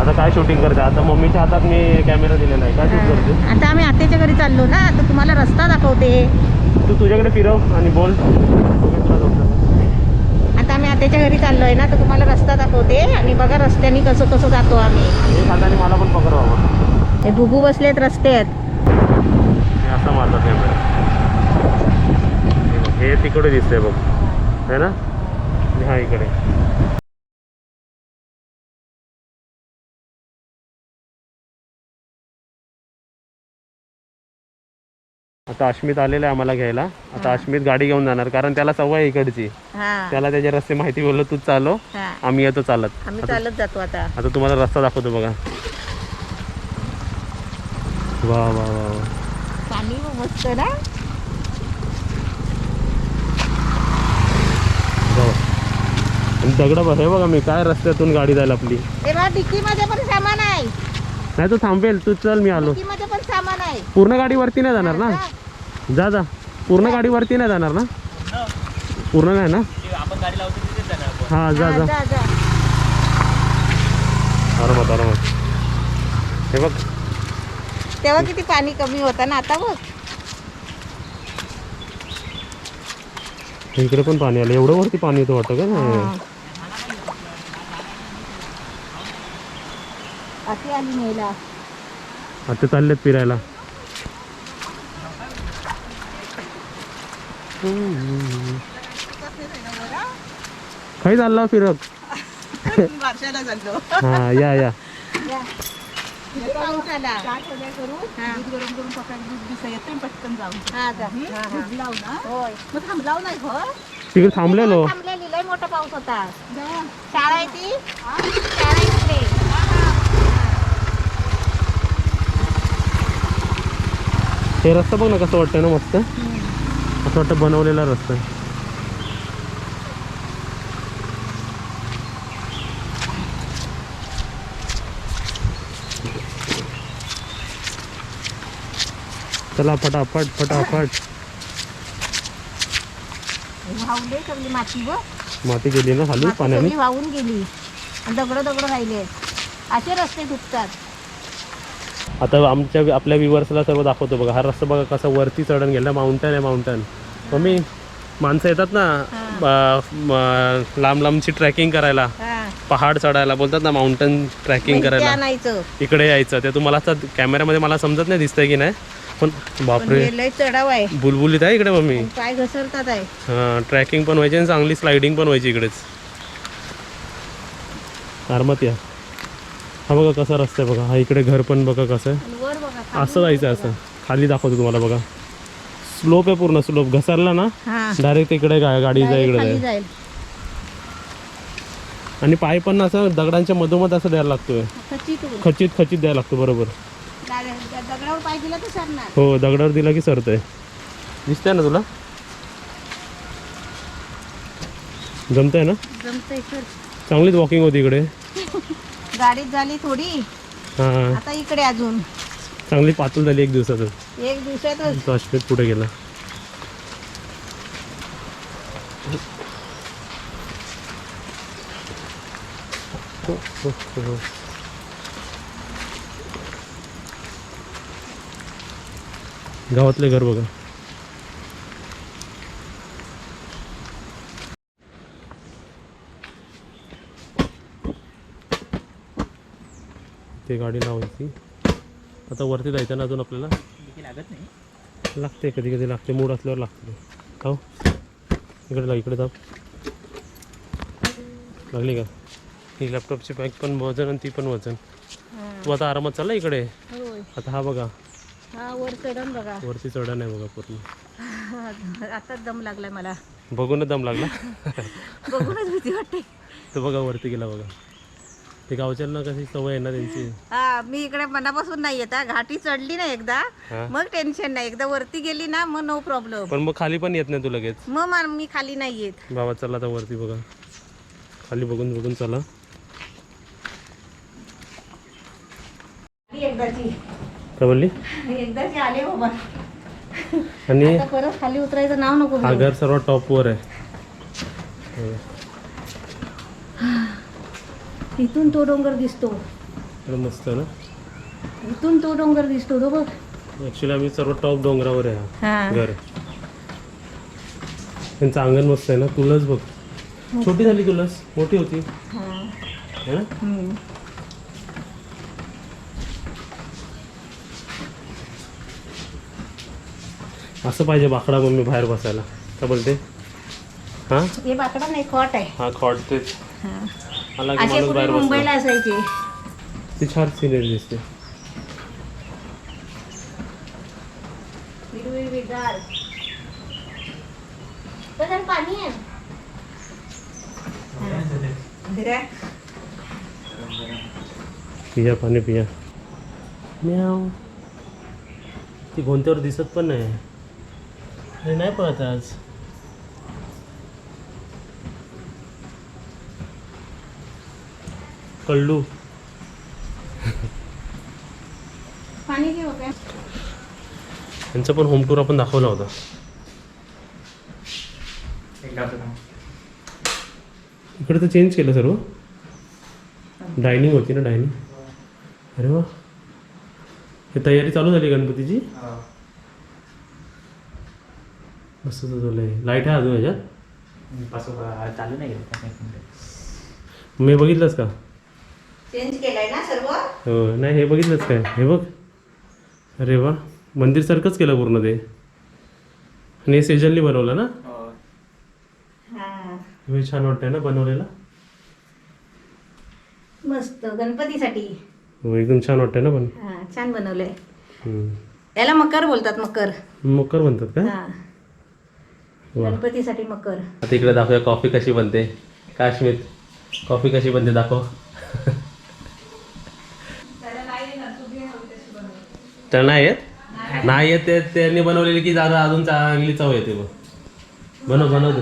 आता काय शूटिंग करते? आता मम्मीच्या हातात मी कॅमेरा दिलेला आहे. काय शूट करते? आता आम्ही आत्याच्या घरी चाललो ना, तर तुम्हाला रस्ता दाखवते. तू तुझ्याकडे फिरव आणि बोल. आता आम्ही आत्याच्या घरी चाललोय ना, तर तुम्हाला रस्ता दाखवते आणि बघा रस्त्याने कसं कसं जातो आम्ही. एक हाताने मला पण पकड बाबा. हे बुबू बसलेत रस्त्यात. हे असा मारतात कॅमेरा. हे तिकडे दिसतंय बघ, है ना? हा इकडे. आता अश्मित आलेला आहे आम्हाला घ्यायला. आता अश्मित गाडी घेऊन जाणार, कारण त्याला सवय आहे इकडची. त्याला त्याचे रस्ते माहिती. बोललो तूच चालव, आम्ही येतो चालत. आम्ही चालत जातो. आता तुम्हाला रस्ता दाखवतो बघा. वा वा वा वा, पाणी मस्त ना. दगड हे बघा, मी काय रस्त्यातून गाडी जाईल आपली. तेव्हा डिक्की मध्ये पण सामान आहे. नाही तो थांबेल, तू चल मी आलो. डिक्की मध्ये पण सामान आहे. पूर्ण गाडी वरती नाही जाणार ना? जा जा, पूर्ण गाडी वरती नाही जाणार ना? पूर्ण नाही ना? हा जा जा. आरामात आरामात. हे बघ तेव्हा किती पाणी कमी होतं ना, आता बघ. इकडे पण पाणी आलं. एवढं वरती पाणी येतं वाटतं का? नाही अशी आली मेला. आता चाललेत फिरायला. काही चालला फिरत. हा या या. पाऊस आला. तिकडे थांबलेलो. थांबलेली लय मोठा पाऊस होता. शाळा आहे ती. शाळा इकडे. हे रस्ता बघ ना कसं वाटतंय ना, मस्त. असं वाटतं बनवलेला रस्ता. चला फटाफट फटाफट. वाहून सगळी माती व माती गेली ना खाली पाण्याने. सगळी वाहून गेली. दगड दगड राहिले. असे रस्ते दुखतात. आता आपल्या व्ह्युअर्सला सर्व दाखवतो बघा. हा रस्ता बघा कसा वरती चढून गेला. माउंटन आहे माउंटन. मम्मी माणसं येतात ना लांब लांबची ट्रॅकिंग करायला, पहाड चढायला, बोलतात ना माउंटन ट्रॅकिंग करायला. इकडे यायचं. ते तुम्हाला आता कॅमेऱ्यामध्ये मला समजत नाही दिसतंय की नाही, पण बापरे लय चढाव आहे. बुलबुलीत आहे इकडे मम्मी. पाय घसरतात आहे. हां, ट्रॅकिंग पण व्हायची आणि चांगली स्लायडिंग पण व्हायची इकडेच. आरामात या. हा बघा कसा रस्ता आहे बघा. हा इकडे घर पण बघा कसं आहे. असं जायचं. असं खाली दाखवतो तुम्हाला बघा. स्लोप आहे, पूर्ण स्लोप. घसरला ना डायरेक्ट इकडे गाडी इकडे जाईल. आणि पाय पण असं दगडांच्या मधोमध असं द्यायला लागतोय. खचित खचित द्यायला लागतो. बरोबर. दगडावर पाय दिला तर सरणार. हो, दगडावर दिला की सरतंय. दिसतंय ना तुला? जमतंय ना? जमतंय. चांगलीच वॉकिंग होती इकडे. गाडीत झाली थोडी. हां, आता इकडे अजून चांगली पातळ झाली एक दिवसातच. एक दिवसातच. अश्मित पुढे गेला. गावातले घर बघा. ते गाडी लावायची. आता वरती जायचं ना अजून आपल्याला. लागत नाही. लागते कधी कधी लागते. मूड असल्यावर लागते. हो इकडे लाग. इकडे दाब. लागली का? ही लॅपटॉपची बॅग पण वजन आणि ती पण वजन. तू आता आरामात चालला इकडे. आता हा बघा. वर चढण बघा. वरती चढण आहे बघा पूर्ण. आता दम लागलाय मला. बघूनच दम लागला. बघूनच भीती वाटते. तो बघा वरती गेला बघा. ते गावच्यांना कशी सवय आहे ना त्यांची. मी इकडे मनापासून नाही येत. घाटी चढली ना एकदा मग टेन्शन नाही. एकदा वरती गेली ना मग नो प्रॉब्लेम. पण मग खाली पण येत नाही तू लगेच. मग मी खाली नाही येत. बाबा चला आता वरती बघा. खाली बघून बघून चला. एकदाची काय बोलली? एकदाची आले बाबा. आणि परत खाली उतरायचं नाव नको. हा घर सर्वात टॉपवर आहे. इथून तो डोंगर दिसतो. तर मस्त ना. इथून तो डोंगर दिसतो तो बघ. ॲक्च्युली आम्ही सर्व टॉप डोंगरावर आहे हा. घर. त्यांचं अंगण मस्त आहे ना. तुळस बघ, छोटी झाली तुळस, मोठी होती है ना. असं पाहिजे बाकडा मम्मी बाहेर बसायला. काय बोलते? हां हे बाकडा नाही, खॉट आहे. हा खॉट तेच. मला की असे माणूस पूर्वी बाहेर मुंबईला बसला. असायचे. ती छान सिनेरी दिसते. हिरवीगार. पण पाणी आहे. पिया पाणी पिया. म्याव. ती कोणत्यावर दिसत पण नाही. हे नाही पळत आज. कल्लू. पाणी घेऊ काय? त्यांचा पण होम टूर आपण दाखवला होता. इकडे तर चेंज केलं सर्व. डायनिंग होती ना, डायनिंग. अरे वा, हे तयारी चालू झाली गणपतीची. मस्त चालू. लाईट आहे अजून ह्याच्यात चालू नाही मी बघितलंस का? चेंज केलाय ना सर्व. हो नाही, हे बघितलंच काय? हे बघ. अरे वा, मंदिरसारखंच केलं पूर्ण ते. आणि हे सेजलनी बनवलं ना. हे छान वाटतंय ना बनवलेलं. मस्त गणपतीसाठी. हो एकदम छान वाटतंय ना पण. हा छान बनवलंय. याला मकर बोलतात, मकर. मकर म्हणतात का? हा, वा. गणपतीसाठी मकर. आता इकडे दाखवूया कॉफी कशी बनते. काश्मीर कॉफी कशी बनते दाखव. त्याला नाही येत. नाही येत ते त्यांनी बनवलेली की दादा अजून चांगली चव येते. बघ बनव बनव तू.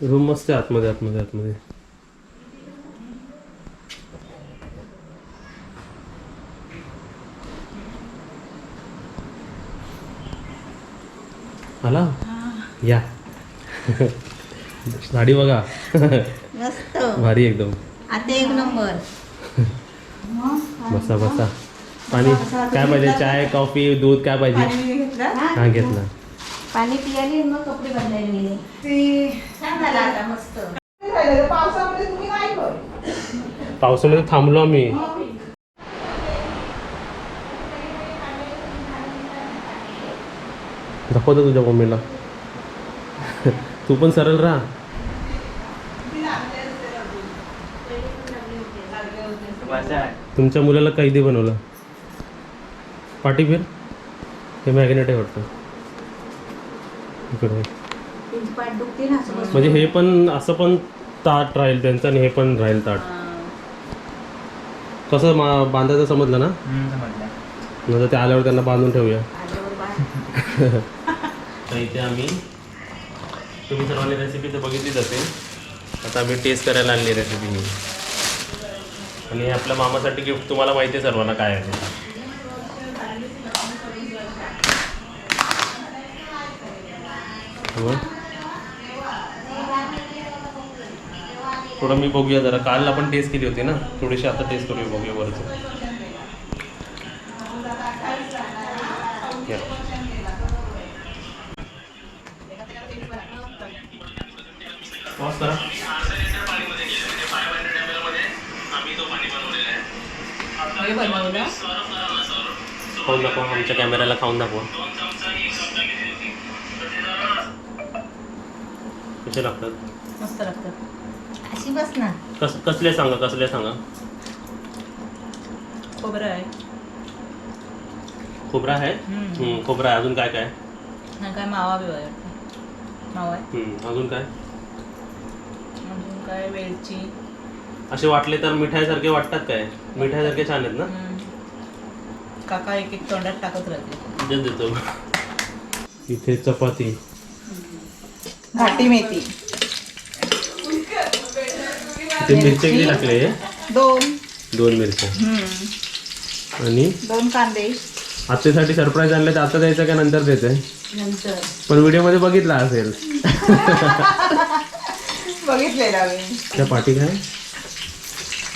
रूम मस्त आहे आतमध्ये आतमध्ये आतमध्ये. आला या. साडी बघा. मस्त भारी एकदम. आता एक नंबर. बसा बसा. पाणी काय पाहिजे? चाय कॉफी दूध काय पाहिजे? हा घेतला. पाणी पियाली मग कपडे बदलायला गेले. छान झाला आता मस्त. पावसामध्ये थांबलो आम्ही. दाखवतो तुझ्या मम्मीला. तू पण सरळ राहा. तुमच्या मुलाला कैदी बनवलं. पाठी फिर. हे मॅग्नेट आहे वाटतं इकडे. पाठ दुखते ना असं. म्हणजे हे पण असं पण ताट राहील त्यांचं आणि हे पण राहील ताट. कसं बांधायचं समजलं ना. नंतर ते आल्यावर त्यांना बांधून ठेवूया. तर इथे आम्ही, तुम्ही सर्वांनी रेसिपी तर बघितलीच असेल. आता आम्ही टेस्ट करायला आणली रेसिपी ही. आणि हे आपल्या मामासाठी गिफ्ट. तुम्हाला माहिती आहे सर्वांना काय आहे ते. थोडं मी बघूया जरा. काल आपण टेस्ट केली होती ना, थोडीशी आता टेस्ट करूया, बघूया वरचं. पॉज करा. खाऊन दाखवा आमच्या कॅमेऱ्याला, खाऊन दाखवा कसे लागतात. मस्त लागतात. अशी बस ना. कसले सांगा, कसले सांगा. खोबरं आहे. खोबरा आहे. खोबरा आहे. अजून काय काय? काय मावा बिवा मावा आहे. अजून काय? अजून काय वेलची. असे वाटले तर मिठाईसारखे वाटतात काय? मिठाईसारखे छान आहेत ना. काका एक एक तोंडात टाकत राहते. देतो. इथे चपाती. घाटी मेथी. इथे मिरच्या किती टाकले? दोन मिरच्या. आणि 2 कांदे. आत्तेसाठी सरप्राईज आणले तर आता द्यायचं का नंतर द्यायचंय? नंतर पण व्हिडिओ मध्ये बघितला असेल. बघितलेला मी. त्या पाठी काय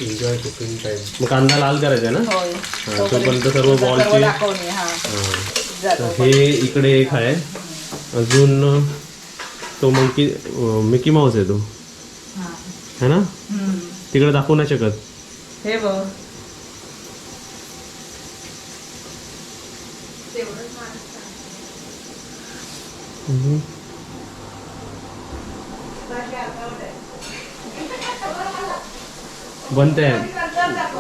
एन्जॉय कुकिंग टाइम. मग कांदा लाल करायचा ना? होय. तोपर्यंत सर्व बॉलचे. दाखवणे हा. तर हे इकडे एक आहे. अजून तो मिकी माऊस आहे तो, है ना? तिकडे दाखवू नाही शकत. हे बघ. बनते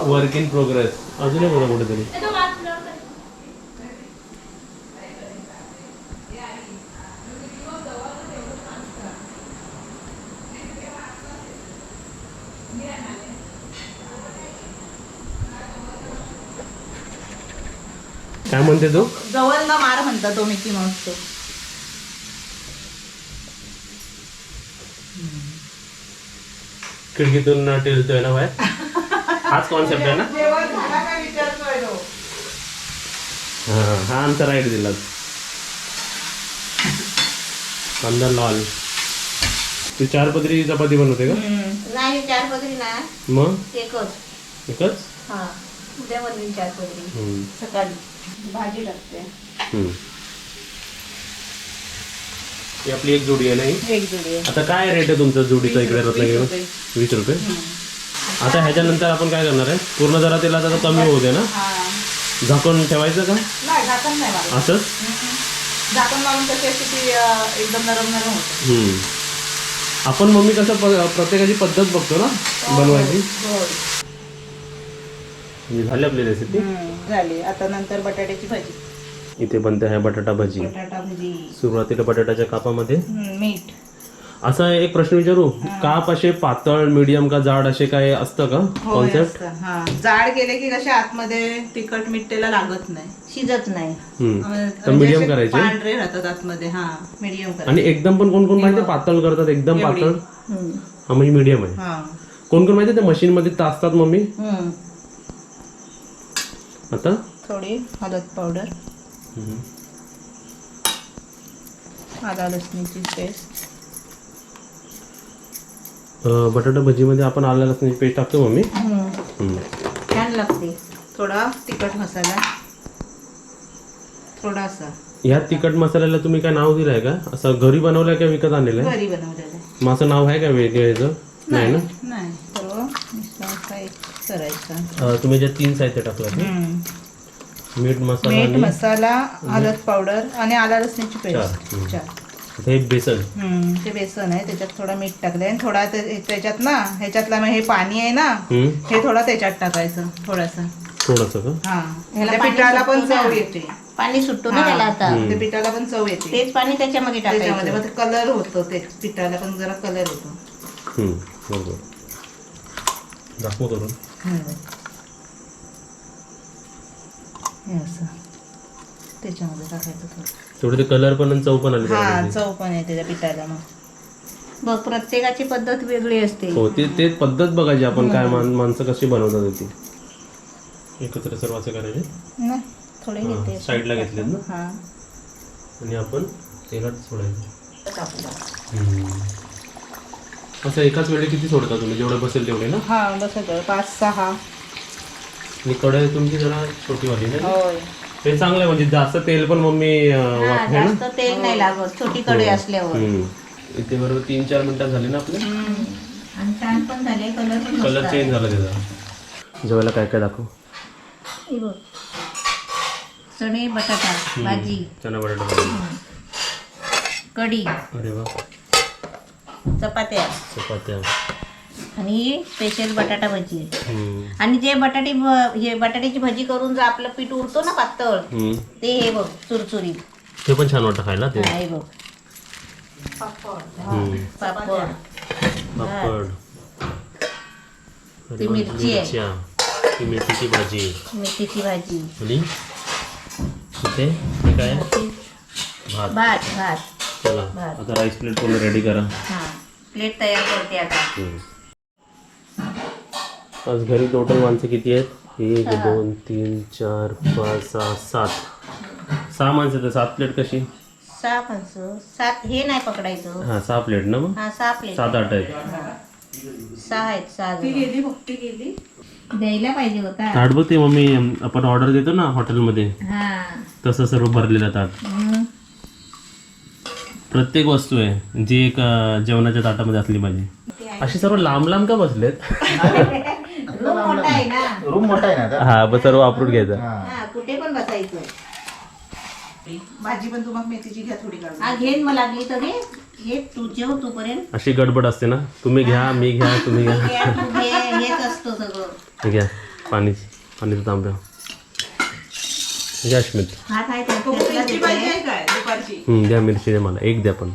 वर्क इन प्रोग्रेस. अजूनही बघा कुठेतरी. काय म्हणते तू? जवळ ना मार म्हणता तो मिकी माऊस तो. खिडकीतून टिलतोय ना बाहेर. हाच कॉन्सेप्ट आहे ना? हा आमचा राईट दिला. कांदा लाल. तू 4 पदरी चपाती बनवते का? नाही 4 पदरी नाही. मग एकच. हा उद्या बनवीन 4 पदरी. सकाळी भाजी टाकते. ही आपली एक जोडी आहे ना ही? एक जोडी आहे. आता काय रेट आहे तुमचा जोडीचा इकडे रत्नागिरी? 20 रुपये. आता ह्याच्यानंतर आपण काय करणार आहे? पूर्ण जरा तेलात आता कमी होऊ दे ना? झाकून ठेवायचं का? नाही झाकण नाही मारायचं. असंच झाकण मारून कशी असते ती एकदम नरम नरम होते. आपण मम्मी कसं प्रत्येकाची पद्धत बघतो ना बनवायची. झाली आपली रेसिपी. झाली. आता नंतर बटाट्याची भाजी. इथे बनते आहे बटाटा भाजी. बटाटा भाजी. सुरुवातीला बटाट्याच्या कापामध्ये मीठ. असा एक प्रश्न विचारू, काप असे पातळ, मीडियम का जाड असे काय असतं का कॉन्सेप्ट? हा जाड केले की कशा आतमध्ये तिखट मीठ त्याला लागत नाही, शिजत नाही. तर मीडियम करायचे. पांढरे राहतात आतमध्ये. हा मीडियम करायचे. आणि एकदम पण कोण कोण माहिती पातळ करतात, एकदम पातळ. हा म्हणजे मीडियम आहे. कोण कोण माहिती ते मशीन मध्ये तासतात मम्मी. आता थोडी हळद पावडर, आला लसणीची पेस्ट. बटाटा भजीमध्ये आपण आला लसणाची पेस्ट टाकतो मम्मी. छान लागते. थोडा तिखट मसाला, थोडासा. ह्या तिखट मसाल्याला तुम्ही काय नाव दिलंय का? असं घरी बनवलंय का विकत आणलेलं आहे? घरी बनवलेलं आहे. मग असं नाव आहे का वेगळं? नाही ना? नाही. सर्व मिश्रण फ्राय करायचं. तुम्ही ज्या 3 साहित्य टाकलं, मीठ मसाला, हळद पावडर आणि आला लसणीची पेस्ट. 4. हे बेसन. ते बेसन आहे. त्याच्यात थोडा मीठ टाकलंय आणि थोडा त्याच्यात ना ह्याच्यातला हे पाणी आहे ना, हे थोडा त्याच्यात टाकायचं थोडंसं. का? ह्याला पिठाला पण चव येते. पाणी सुटतो ना त्याला आता. ते पिठाला पण चव येते. तेच पाणी त्याच्यामध्ये टाकायचं. मग कलर होतो. ते पिठाला पण जरा कलर होतो. बरोबर. दाखवतो असं त्याच्यामध्ये टाकायचं थोडं. थोडं ते कलर पण चव पण आली. चव पण आहे त्याच्या पिठाला. मग बघ प्रत्येकाची पद्धत वेगळी असते. हो ते पद्धत बघायची आपण, काय माणसं कशी बनवतात होती. एकत्र सर्व असं करायचे. नाही थोडे घेते. साईडला घेतलेत ना. आणि आपण तेलात सोडायचं. असं एकाच वेळी किती सोडता तुम्ही? जेवढं बसेल तेवढे ना? बस 5-6. आणि कढई तुमची जरा छोटी वाली ना? होय. ते चांगलं आहे, म्हणजे जास्त तेल पण मम्मी वापरते ना. जास्त तेल नाही लागत छोटी कढई असल्यावर. इथे बरोबर 3-4 मिनिटात झाले ना आपले. आणि छान पण झाले. कलर चेंज झाला त्याचा. जेवायला काय काय दाखव. चणे बटाटा भाजी, चणा बटाटा भाजी, कढी, अरे वा, चपात्या आणि स्पेशल बटाटा भजी. आणि जे बटाट्याची भजी करून जर आपलं पीठ उरतो ना पातळ, ते हे बघ चुरचुरीत. ते पण छान वाटतं खायला. ते हे बघ पापड, ती मिरची आहे, ती मेथीची भाजी, मेथीची भाजी आणि इथे हे काय? भात. चला आता राईस प्लेट पूर्ण रेडी करा. प्लेट तयार करते आता. आज घरी टोटल माणसं किती आहेत? 1 2 3 4 5 6 7. 6 माणसं तर 7 प्लेट कशी? 6 माणसं 7 हे नाही पकडायचं. हा 6 प्लेट ना मग? हा 6 प्लेट 7-8 आहेत. 6 आहेत 6 ती गेली भक्ती गेली. द्यायला पाहिजे होता. ताट बघ ते मम्मी आपण ऑर्डर देतो ना हॉटेलमध्ये हा तसं सर्व भरलेलं ताट. प्रत्येक वस्तू आहे जी एक जेवणाच्या ताटामध्ये असली पाहिजे. अशी सर्व लांब लांब का बसलेत? रूम मोठा आहे ना. रूम मोठा आहे ना आता. हा बस सर्व वापरून घ्यायचं. हा कुठे पण बसायचं. भाजी पण तुम्हाला मेथीची घ्या थोडी काढून. हा घेन मग लागली तरी हे तू जेव तोपर्यंत. अशी गडबड असते ना, तुम्ही घ्या मी घ्या तुम्ही घ्या. हेच असतं सगळं. हे घ्या पाणीचं तांब्या घ्या. अश्मित भात आहे मिरची पाहिजे आहे काय दुपारची? द्या मिरची द्या मला एक द्या पण.